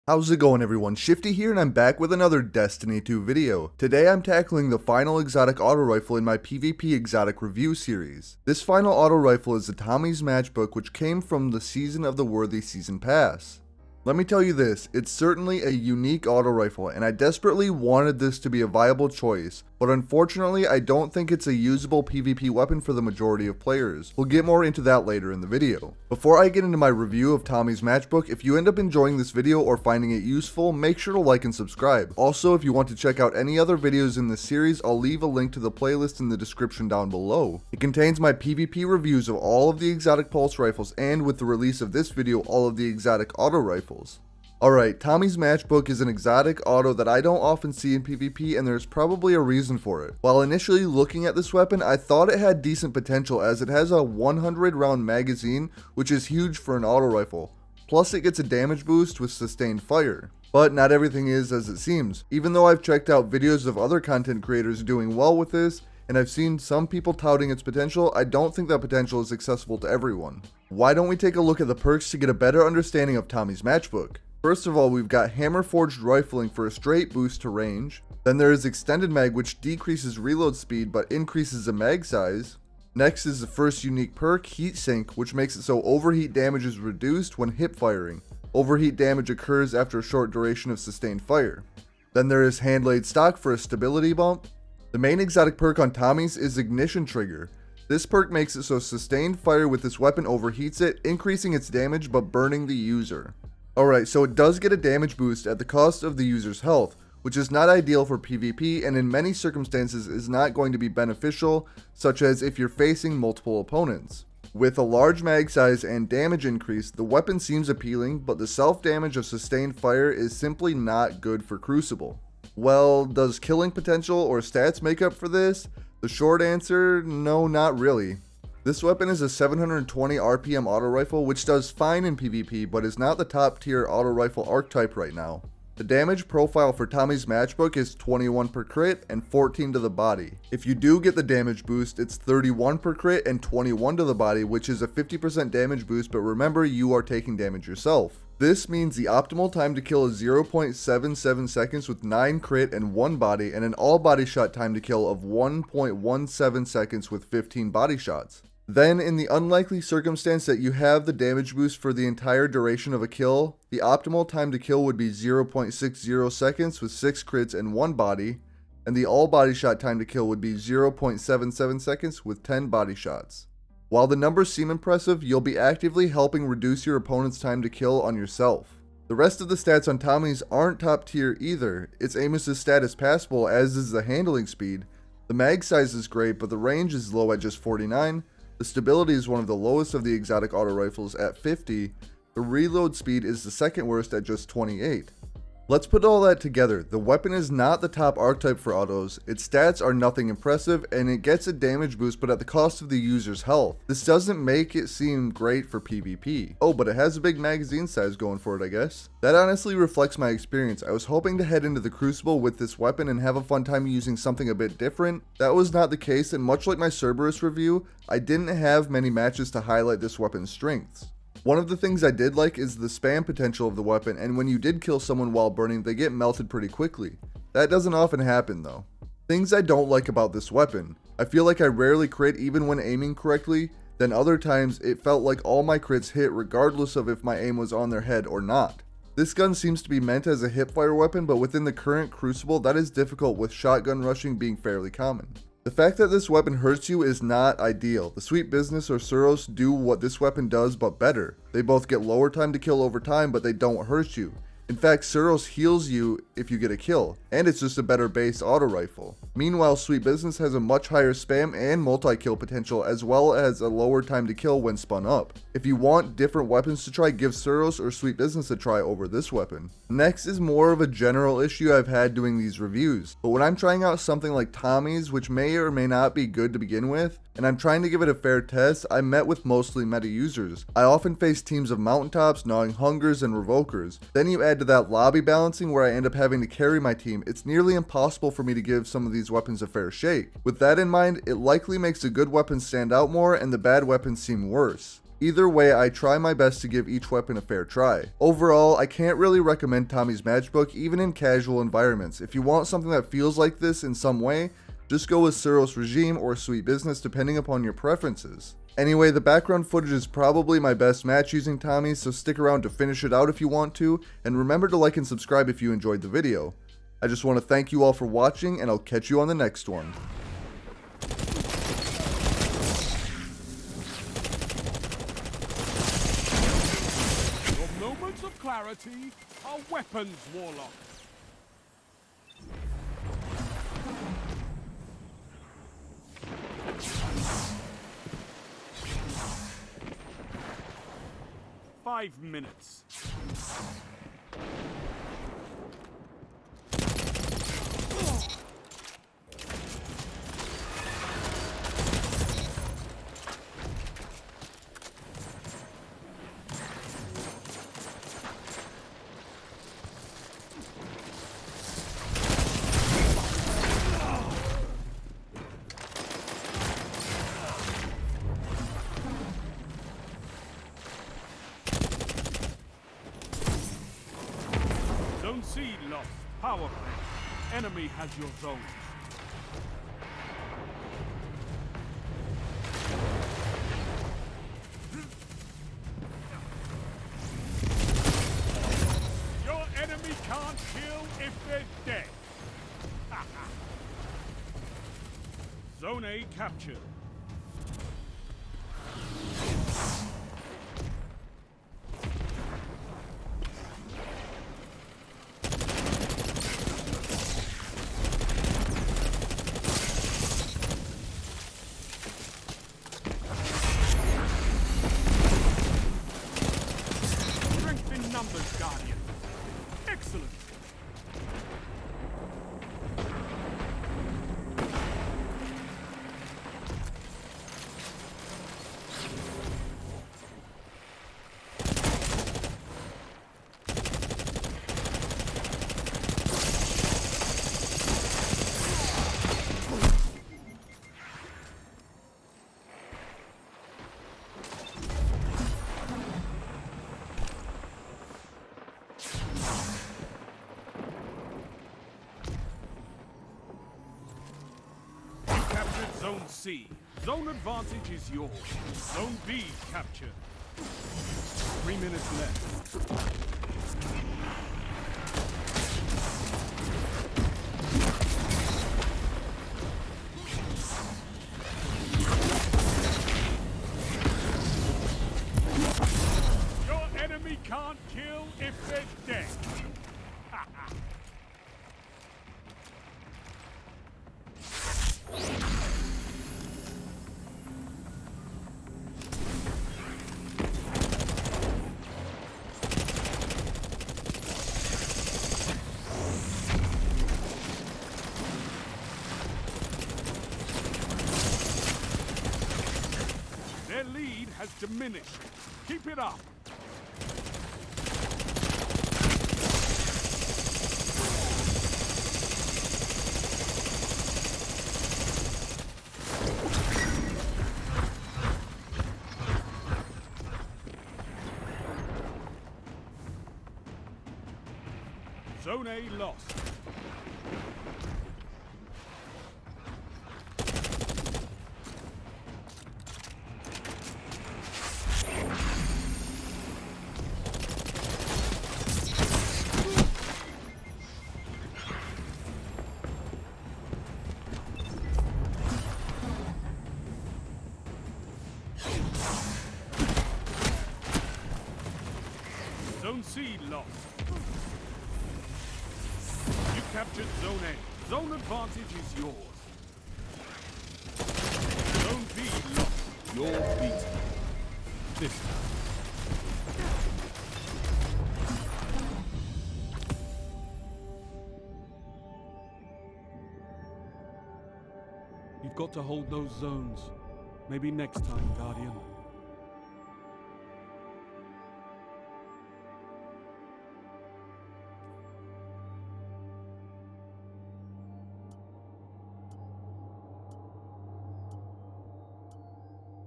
How's it going, everyone? Shifty here, and I'm back with another Destiny 2 video. Today I'm tackling the final exotic auto rifle in my PvP exotic review series. This final auto rifle is the Tommy's Matchbook, which came from the Season of the Worthy Season Pass. Let me tell you this, it's certainly a unique auto rifle, and I desperately wanted this to be a viable choice, but unfortunately I don't think it's a usable PvP weapon for the majority of players. We'll get more into that later in the video. Before I get into my review of Tommy's Matchbook, if you end up enjoying this video or finding it useful, make sure to like and subscribe. Also, if you want to check out any other videos in this series, I'll leave a link to the playlist in the description down below. It contains my PvP reviews of all of the exotic pulse rifles, and with the release of this video, all of the exotic auto rifles. Alright, Tommy's Matchbook is an exotic auto that I don't often see in PvP, and there's probably a reason for it. While initially looking at this weapon, I thought it had decent potential as it has a 100 round magazine, which is huge for an auto rifle. Plus it gets a damage boost with sustained fire. But not everything is as it seems. Even though I've checked out videos of other content creators doing well with this, and I've seen some people touting its potential, I don't think that potential is accessible to everyone. Why don't we take a look at the perks to get a better understanding of Tommy's Matchbook? First of all, we've got hammer forged rifling for a straight boost to range. Then there is extended mag, which decreases reload speed but increases the mag size. Next is the first unique perk, heat sink, which makes it so overheat damage is reduced when hip firing. Overheat damage occurs after a short duration of sustained fire. Then there is hand laid stock for a stability bump. The main exotic perk on Tommy's is ignition trigger. This perk makes it so sustained fire with this weapon overheats it, increasing its damage but burning the user. Alright, so it does get a damage boost at the cost of the user's health, which is not ideal for PvP and in many circumstances is not going to be beneficial, such as if you're facing multiple opponents. With a large mag size and damage increase, the weapon seems appealing, but the self-damage of sustained fire is simply not good for Crucible. Well, does killing potential or stats make up for this? The short answer, no, not really. This weapon is a 720 RPM auto rifle, which does fine in PvP, but is not the top tier auto rifle archetype right now. The damage profile for Tommy's Matchbook is 21 per crit and 14 to the body. If you do get the damage boost, it's 31 per crit and 21 to the body, which is a 50% damage boost, but remember, you are taking damage yourself. This means the optimal time to kill is 0.77 seconds with 9 crit and 1 body, and an all body shot time to kill of 1.17 seconds with 15 body shots. Then, in the unlikely circumstance that you have the damage boost for the entire duration of a kill, the optimal time to kill would be 0.60 seconds with 6 crits and 1 body, and the all body shot time to kill would be 0.77 seconds with 10 body shots. While the numbers seem impressive, you'll be actively helping reduce your opponent's time to kill on yourself. The rest of the stats on Tommy's aren't top tier either. Its aim assist stat is passable, as is the handling speed. The mag size is great, but the range is low at just 49. The stability is one of the lowest of the exotic auto rifles at 50. The reload speed is the second worst at just 28. Let's put all that together. The weapon is not the top archetype for autos, its stats are nothing impressive, and it gets a damage boost but at the cost of the user's health. This doesn't make it seem great for PvP. Oh, but it has a big magazine size going for it, I guess. That honestly reflects my experience. I was hoping to head into the Crucible with this weapon and have a fun time using something a bit different. That was not the case, and much like my Cerberus review, I didn't have many matches to highlight this weapon's strengths. One of the things I did like is the spam potential of the weapon, and when you did kill someone while burning, they get melted pretty quickly. That doesn't often happen though. Things I don't like about this weapon. I feel like I rarely crit even when aiming correctly, then other times it felt like all my crits hit regardless of if my aim was on their head or not. This gun seems to be meant as a hipfire weapon, but within the current Crucible that is difficult with shotgun rushing being fairly common. The fact that this weapon hurts you is not ideal. The Sweet Business or Suros do what this weapon does but better. They both get lower time to kill over time, but they don't hurt you. In fact, Suros heals you if you get a kill, and it's just a better base auto rifle. Meanwhile, Sweet Business has a much higher spam and multi-kill potential, as well as a lower time to kill when spun up. If you want different weapons to try, give Suros or Sweet Business a try over this weapon. Next is more of a general issue I've had doing these reviews, but when I'm trying out something like Tommy's, which may or may not be good to begin with, and I'm trying to give it a fair test, I met with mostly meta users. I often face teams of mountaintops, gnawing hungers, and revokers. Then you add to that lobby balancing where I end up having to carry my team. It's nearly impossible for me to give some of these weapons a fair shake. With that in mind, it likely makes the good weapons stand out more and the bad weapons seem worse. Either way, I try my best to give each weapon a fair try. Overall, I can't really recommend Tommy's Matchbook even in casual environments. If you want something that feels like this in some way, just go with Suros Regime or Sweet Business depending upon your preferences. Anyway, the background footage is probably my best match using Tommy's, so stick around to finish it out if you want to, and remember to like and subscribe if you enjoyed the video. I just want to thank you all for watching, and I'll catch you on the next one. Your moments of clarity are weapons, Warlock. Five minutes. Zone C lost. Power play. Enemy has your zones. Your enemy can't kill if they're dead. Zone A captured. Numbers, Guardian. Excellent. Zone C. Zone advantage is yours. Zone B captured. 3 minutes left. Your enemy can't kill if they're dead. Their lead has diminished. Keep it up. Zone A lost. Zone C lost. You captured Zone A. Zone advantage is yours. Zone B lost. You're beaten. This time. You've got to hold those zones. Maybe next time, Guardian.